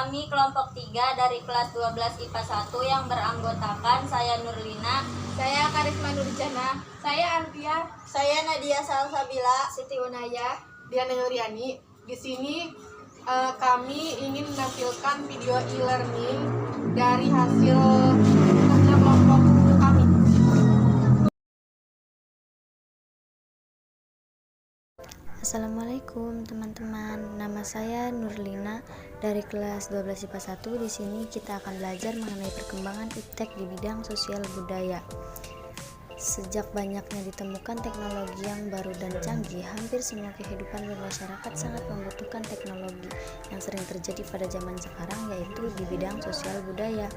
Kami kelompok 3 dari kelas 12 IPA 1 yang beranggotakan saya Nurlina, saya Karisma Nurjana, saya Antia, saya Nadia Salsabila, Siti Unaya, Diana Nuriani. Di sini kami ingin menampilkan video e-learning dari hasil kerja kelompok kami. Assalamualaikum teman-teman, nama saya Nurlina dari kelas 12 IPA 1. Di sini kita akan belajar mengenai perkembangan iptek di bidang sosial budaya. Sejak banyaknya ditemukan teknologi yang baru dan canggih, hampir semua kehidupan bermasyarakat sangat membutuhkan teknologi yang sering terjadi pada zaman sekarang, yaitu di bidang sosial budaya.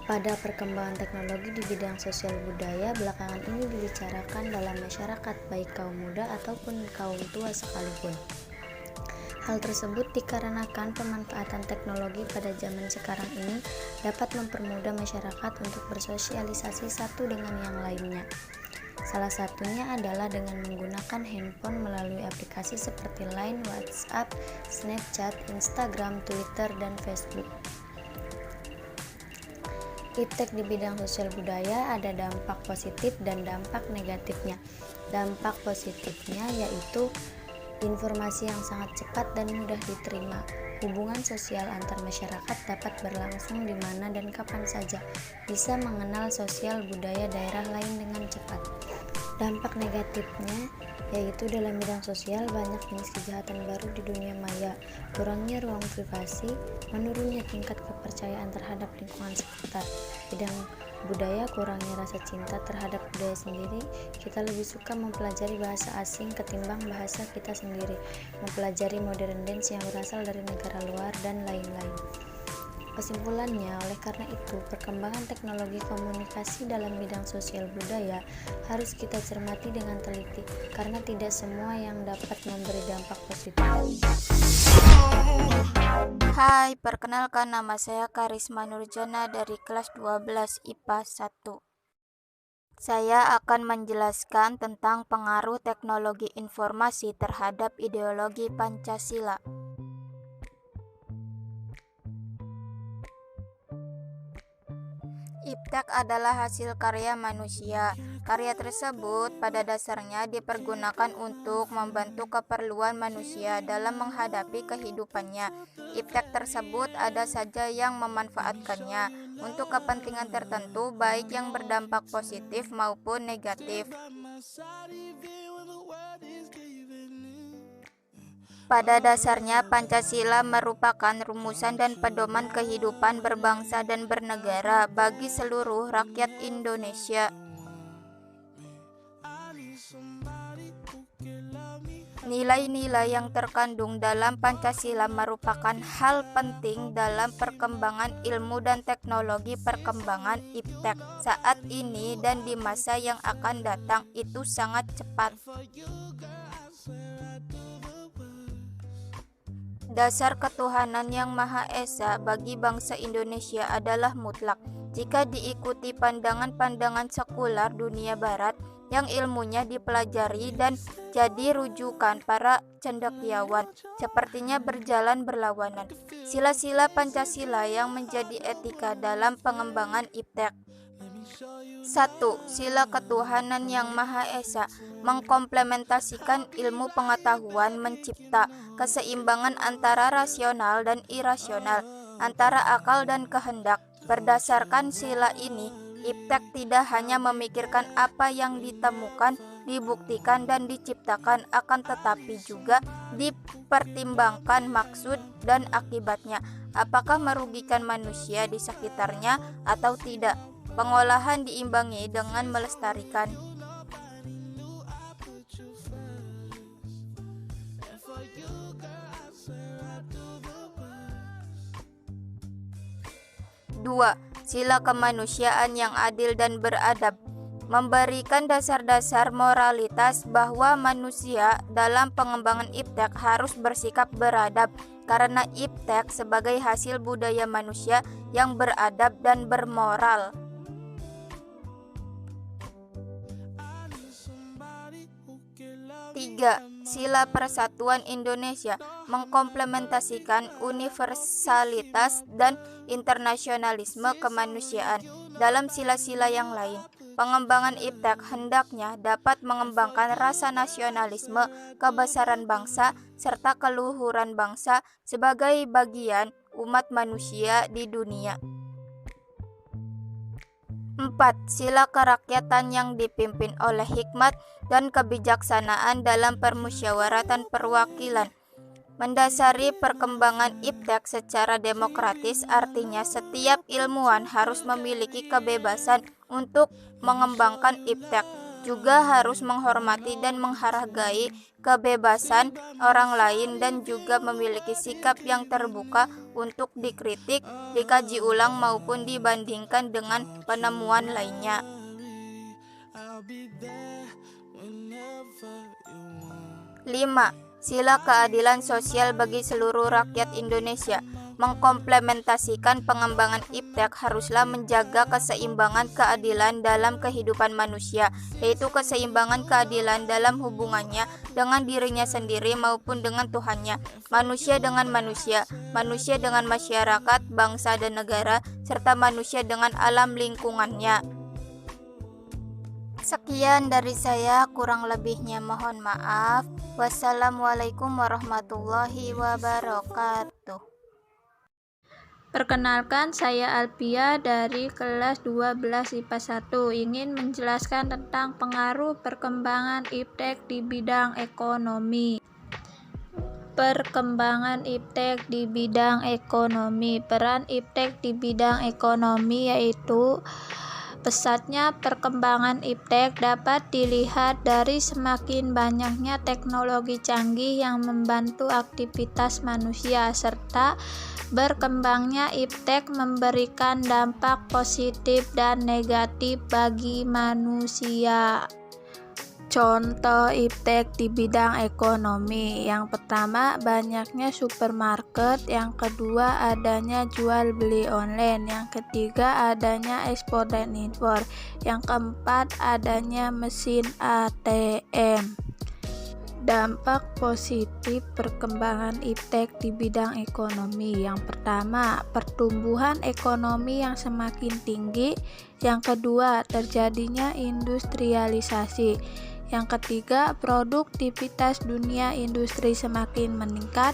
Pada perkembangan teknologi di bidang sosial budaya belakangan ini dibicarakan dalam masyarakat, baik kaum muda ataupun kaum tua sekalipun. Hal tersebut dikarenakan pemanfaatan teknologi pada zaman sekarang ini dapat mempermudah masyarakat untuk bersosialisasi satu dengan yang lainnya. Salah satunya adalah dengan menggunakan handphone melalui aplikasi seperti Line, WhatsApp, Snapchat, Instagram, Twitter, dan Facebook. Iptek di bidang sosial budaya ada dampak positif dan dampak negatifnya. Dampak positifnya yaitu informasi yang sangat cepat dan mudah diterima. Hubungan sosial antar masyarakat dapat berlangsung di mana dan kapan saja. Bisa mengenal sosial budaya daerah lain dengan cepat. Dampak negatifnya yaitu dalam bidang sosial banyak jenis kejahatan baru di dunia maya, kurangnya ruang privasi, menurunnya tingkat kepercayaan terhadap lingkungan sekitar. Bidang budaya kurangnya rasa cinta terhadap budaya sendiri, kita lebih suka mempelajari bahasa asing ketimbang bahasa kita sendiri, mempelajari modern dance yang berasal dari negara luar, dan lain-lain. Kesimpulannya, oleh karena itu, perkembangan teknologi komunikasi dalam bidang sosial budaya harus kita cermati dengan teliti, karena tidak semua yang dapat memberi dampak positif. Hai, perkenalkan nama saya Karisma Nurjana dari kelas 12 IPA 1. Saya akan menjelaskan tentang pengaruh teknologi informasi terhadap ideologi Pancasila. Iptek adalah hasil karya manusia. Karya tersebut pada dasarnya dipergunakan untuk membantu keperluan manusia dalam menghadapi kehidupannya. Iptek tersebut ada saja yang memanfaatkannya untuk kepentingan tertentu, baik yang berdampak positif maupun negatif. Pada dasarnya, Pancasila merupakan rumusan dan pedoman kehidupan berbangsa dan bernegara bagi seluruh rakyat Indonesia. Nilai-nilai yang terkandung dalam Pancasila merupakan hal penting dalam perkembangan ilmu dan teknologi perkembangan iptek saat ini dan di masa yang akan datang itu sangat cepat. Dasar ketuhanan yang Maha Esa bagi bangsa Indonesia adalah mutlak. Jika diikuti pandangan-pandangan sekular dunia barat yang ilmunya dipelajari dan jadi rujukan para cendekiawan, sepertinya berjalan berlawanan. Sila-sila Pancasila yang menjadi etika dalam pengembangan iptek. 1. Sila ketuhanan yang Maha Esa mengkomplementasikan ilmu pengetahuan mencipta keseimbangan antara rasional dan irasional, antara akal dan kehendak. Berdasarkan sila ini, iptek tidak hanya memikirkan apa yang ditemukan, dibuktikan, dan diciptakan, akan tetapi juga dipertimbangkan maksud dan akibatnya, apakah merugikan manusia di sekitarnya atau tidak. Pengolahan diimbangi dengan melestarikan. Dua, sila kemanusiaan yang adil dan beradab, memberikan dasar-dasar moralitas bahwa manusia dalam pengembangan iptek harus bersikap beradab, karena iptek sebagai hasil budaya manusia yang beradab dan bermoral. 3. Sila Persatuan Indonesia mengkomplementasikan universalitas dan internasionalisme kemanusiaan dalam sila-sila yang lain. Pengembangan IPTEK hendaknya dapat mengembangkan rasa nasionalisme, kebesaran bangsa, serta keluhuran bangsa sebagai bagian umat manusia di dunia. 4. Sila kerakyatan yang dipimpin oleh hikmat dan kebijaksanaan dalam permusyawaratan perwakilan. Mendasari perkembangan IPTEK secara demokratis artinya setiap ilmuwan harus memiliki kebebasan untuk mengembangkan IPTEK, juga harus menghormati dan menghargai kebebasan orang lain dan juga memiliki sikap yang terbuka untuk dikritik, dikaji ulang maupun dibandingkan dengan penemuan lainnya. 5. Sila keadilan sosial bagi seluruh rakyat Indonesia. Mengkomplementasikan pengembangan IPTEK haruslah menjaga keseimbangan keadilan dalam kehidupan manusia, yaitu keseimbangan keadilan dalam hubungannya dengan dirinya sendiri maupun dengan Tuhannya, manusia dengan manusia, manusia dengan masyarakat, bangsa dan negara, serta manusia dengan alam lingkungannya. Sekian dari saya, kurang lebihnya mohon maaf. Wassalamualaikum warahmatullahi wabarakatuh. Perkenalkan, saya Alpia dari kelas 12 IPA 1 ingin menjelaskan tentang pengaruh perkembangan IPTEK di bidang ekonomi. Perkembangan IPTEK di bidang ekonomi. Peran IPTEK di bidang ekonomi yaitu pesatnya perkembangan IPTEK dapat dilihat dari semakin banyaknya teknologi canggih yang membantu aktivitas manusia, serta berkembangnya IPTEK memberikan dampak positif dan negatif bagi manusia. Contoh IPTEK di bidang ekonomi. Yang pertama, banyaknya supermarket. Yang kedua, adanya jual beli online. Yang ketiga, adanya ekspor dan impor. Yang keempat, adanya mesin ATM. Dampak positif perkembangan IPTEK di bidang ekonomi. Yang pertama, pertumbuhan ekonomi yang semakin tinggi. Yang kedua, terjadinya industrialisasi. Yang ketiga, produktivitas dunia industri semakin meningkat.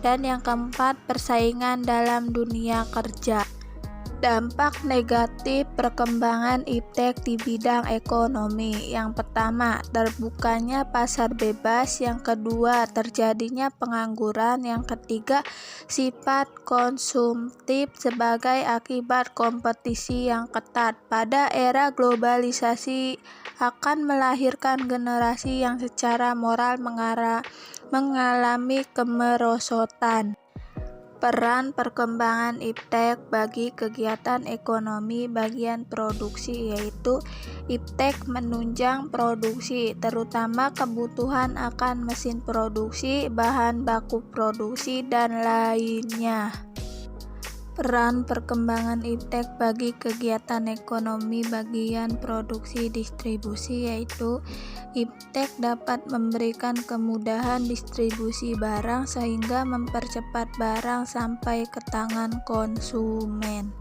Dan yang keempat, persaingan dalam dunia kerja. Dampak negatif perkembangan IPTEK di bidang ekonomi. Yang pertama, terbukanya pasar bebas. Yang kedua, terjadinya pengangguran. Yang ketiga, sifat konsumtif sebagai akibat kompetisi yang ketat. Pada era globalisasi akan melahirkan generasi yang secara moral mengalami kemerosotan. Peran perkembangan IPTEK bagi kegiatan ekonomi bagian produksi, yaitu IPTEK menunjang produksi, terutama kebutuhan akan mesin produksi, bahan baku produksi, dan lainnya. Peran perkembangan IPTEK bagi kegiatan ekonomi bagian produksi distribusi, yaitu IPTEK dapat memberikan kemudahan distribusi barang sehingga mempercepat barang sampai ke tangan konsumen.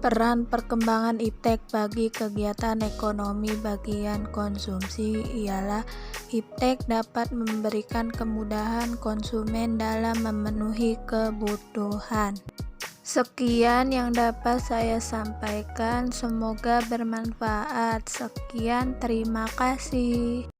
Peran perkembangan IPTEK bagi kegiatan ekonomi bagian konsumsi ialah IPTEK dapat memberikan kemudahan konsumen dalam memenuhi kebutuhan. Sekian yang dapat saya sampaikan, semoga bermanfaat. Sekian, terima kasih.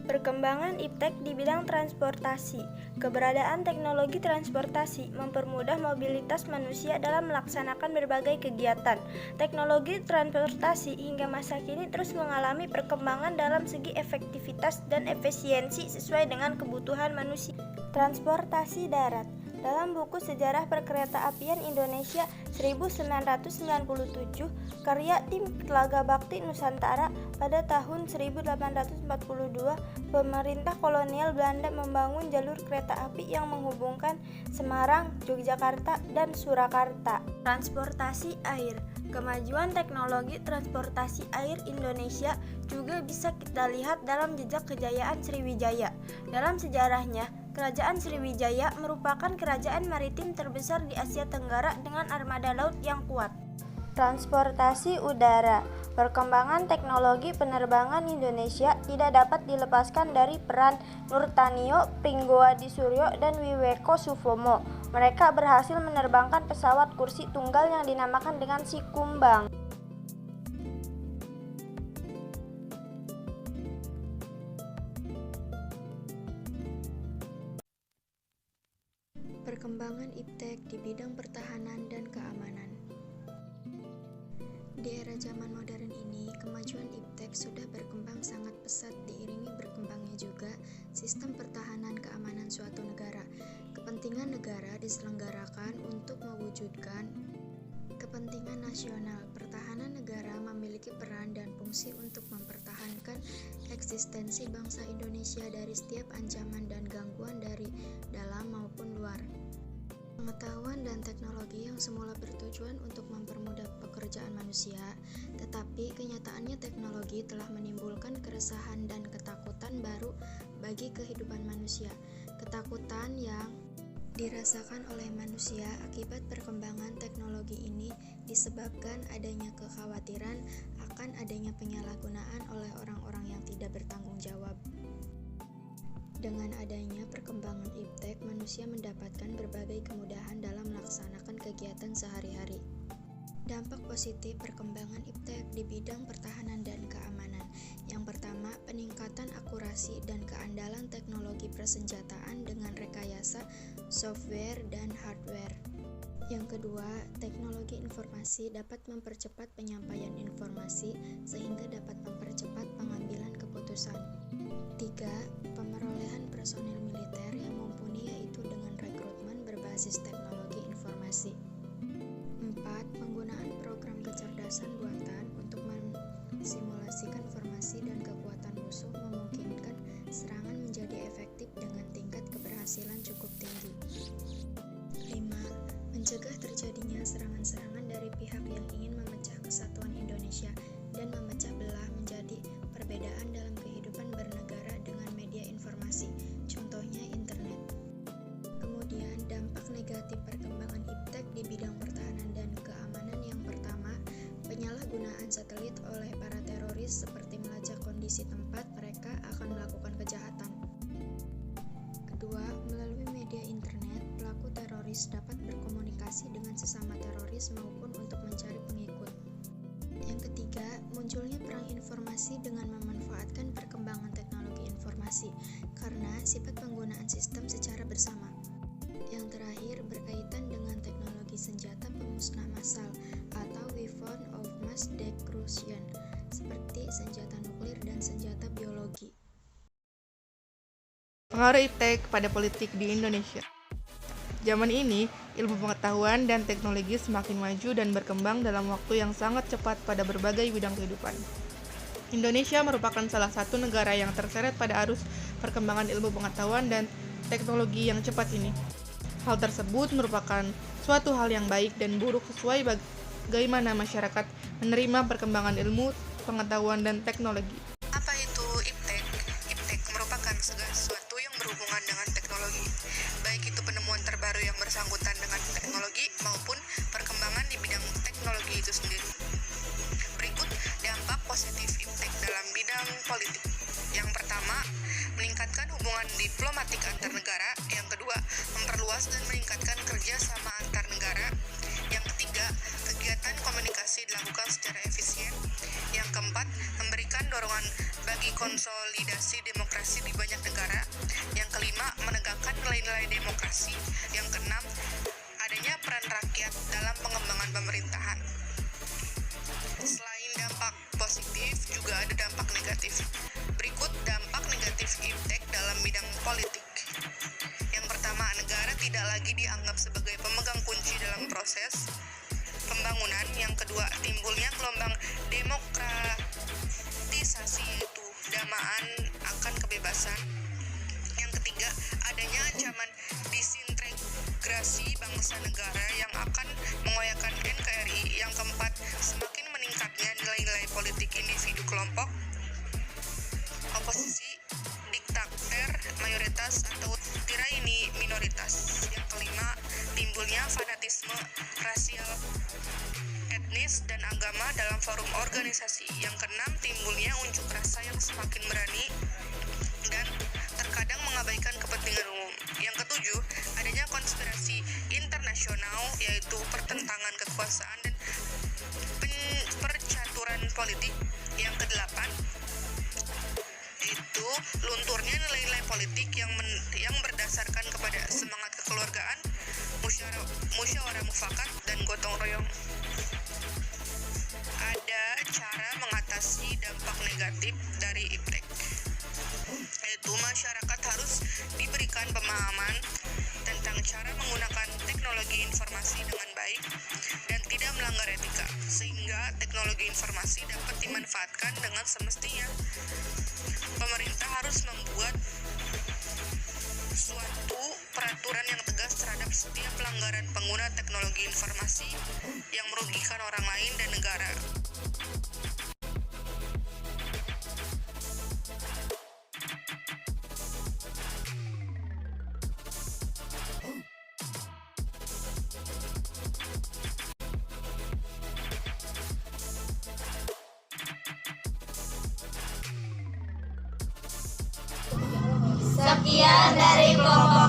Perkembangan IPTEK di bidang transportasi. Keberadaan teknologi transportasi mempermudah mobilitas manusia dalam melaksanakan berbagai kegiatan. Teknologi transportasi hingga masa kini terus mengalami perkembangan dalam segi efektivitas dan efisiensi sesuai dengan kebutuhan manusia. Transportasi darat. Dalam buku Sejarah Perkeretaapian Indonesia 1997, karya tim Telaga Bakti Nusantara, pada tahun 1842, pemerintah kolonial Belanda membangun jalur kereta api yang menghubungkan Semarang, Yogyakarta, dan Surakarta. Transportasi air. Kemajuan teknologi transportasi air Indonesia juga bisa kita lihat dalam jejak kejayaan Sriwijaya. Dalam sejarahnya, Kerajaan Sriwijaya merupakan kerajaan maritim terbesar di Asia Tenggara dengan armada laut yang kuat. Transportasi udara. Perkembangan teknologi penerbangan Indonesia tidak dapat dilepaskan dari peran Nurtanio, Pringgoadi Suryo, dan Wiweko Sufomo. Mereka berhasil menerbangkan pesawat kursi tunggal yang dinamakan dengan Sikumbang. Perkembangan iptek di bidang pertahanan dan keamanan. Di era zaman modern ini, kemajuan iptek sudah berkembang sangat pesat diiringi berkembangnya juga sistem pertahanan keamanan suatu negara. Kepentingan negara diselenggarakan untuk mewujudkan kepentingan nasional. Pertahanan negara memiliki peran dan fungsi untuk mempertahankan eksistensi bangsa Indonesia dari setiap ancaman dan gangguan dari dalam maupun luar. Pengetahuan dan teknologi yang semula bertujuan untuk mempermudah pekerjaan manusia, tetapi kenyataannya teknologi telah menimbulkan keresahan dan ketakutan baru bagi kehidupan manusia. Ketakutan yang dirasakan oleh manusia akibat perkembangan teknologi ini disebabkan adanya kekhawatiran akan adanya penyalahgunaan oleh orang-orang yang tidak bertanggung jawab. Dengan adanya perkembangan iptek, manusia mendapatkan berbagai kemudahan dalam melaksanakan kegiatan sehari-hari. Dampak positif perkembangan iptek di bidang pertahanan dan keamanan. Yang pertama, peningkatan akurasi dan keandalan teknologi persenjataan dengan rekayasa software dan hardware. Yang kedua, teknologi informasi dapat mempercepat penyampaian informasi sehingga dapat mempercepat pengambilan keputusan. 3. Pemerolehan personil militer yang mumpuni yaitu dengan rekrutmen berbasis teknologi informasi. 4. Penggunaan program kecerdasan buatan untuk mensimulasikan formasi dan kekuatan musuh memungkinkan serangan menjadi efektif dengan tingkat keberhasilan cukup tinggi. 5. Mencegah terjadinya serangan-serangan dari pihak yang ingin memecah kesatuan Indonesia dan memecah belah menjadi perbedaan dalam kehidupan bernegara dengan media informasi, contohnya internet. Kemudian, dampak negatif perkembangan iptek di bidang pertahanan dan keamanan. Yang pertama, penyalahgunaan satelit oleh para teroris seperti melacak kondisi tempat mereka akan melakukan kejahatan. Kedua, melalui media internet, pelaku teroris dapat berkomunikasi dengan sesama teroris maupun untuk mencari pengikut. Yang ketiga, munculnya perang informasi dengan memanfaatkan perkembangan teknologi informasi karena sifat penggunaan sistem secara bersama. Yang terakhir, berkaitan dengan teknologi senjata pemusnah massal atau weapon of mass destruction seperti senjata nuklir dan senjata biologi. Pengaruh iptek pada politik di Indonesia. Zaman ini, ilmu pengetahuan dan teknologi semakin maju dan berkembang dalam waktu yang sangat cepat pada berbagai bidang kehidupan. Indonesia merupakan salah satu negara yang terseret pada arus perkembangan ilmu pengetahuan dan teknologi yang cepat ini. Hal tersebut merupakan suatu hal yang baik dan buruk sesuai bagaimana masyarakat menerima perkembangan ilmu, pengetahuan, dan teknologi. Apa itu iptek? Iptek merupakan segala sesuatu yang berhubungan dengan teknologi, baik itu penemuan terbaru yang bersangkutan dengan teknologi maupun perkembangan di bidang teknologi itu sendiri. Berikut dampak positif iptek dalam bidang politik. Yang pertama, meningkatkan hubungan diplomatik antar negara. Yang kedua, memperluas dan meningkatkan kerjasama antar negara. Yang ketiga, kegiatan komunikasi dilakukan secara efisien. Yang keempat, memberikan dorongan bagi konsolidasi demokrasi di banyak negara. Yang kelima, menegakkan nilai-nilai demokrasi. Yang keenam, adanya peran rakyat dalam pengembangan pemerintahan. Selain dampak positif, juga ada dampak negatif. Berikut dampak negatif iptek dalam bidang politik. Yang pertama, negara tidak tidak lagi dianggap sebagai pemegang kunci dalam proses pembangunan. Yang kedua, timbulnya gelombang demokratisasi, yaitu damaan akan kebebasan. Yang ketiga, adanya ancaman disintegrasi bangsa negara yang akan mengoyakkan NKRI. Yang keempat, semakin meningkatnya nilai-nilai politik individu kelompok oposisi, diktator mayoritas atau tiraini minoritas. Yang kelima, timbulnya fanatisme rasial, etnis, dan agama dalam forum organisasi. Yang keenam, timbulnya unjuk rasa yang semakin berani dan terkadang mengabaikan kepentingan umum. Yang ketujuh, adanya konspirasi internasional, yaitu pertentangan kekuasaan dan percaturan politik. Yang kedelapan, itu lunturnya nilai-nilai politik yang berdasarkan kepada semangat kekeluargaan, musyawarah mufakat, dan gotong royong. Ada cara mengatasi dampak negatif dari iptek, yaitu masyarakat harus diberikan pemahaman tentang cara menggunakan teknologi informasi dengan baik dan tidak melanggar etika, sehingga teknologi informasi dapat dimanfaatkan dengan semestinya. Pemerintah harus membuat suatu peraturan yang tegas terhadap setiap pelanggaran pengguna teknologi informasi yang merugikan orang lain dan negara. Sekian dari kelompok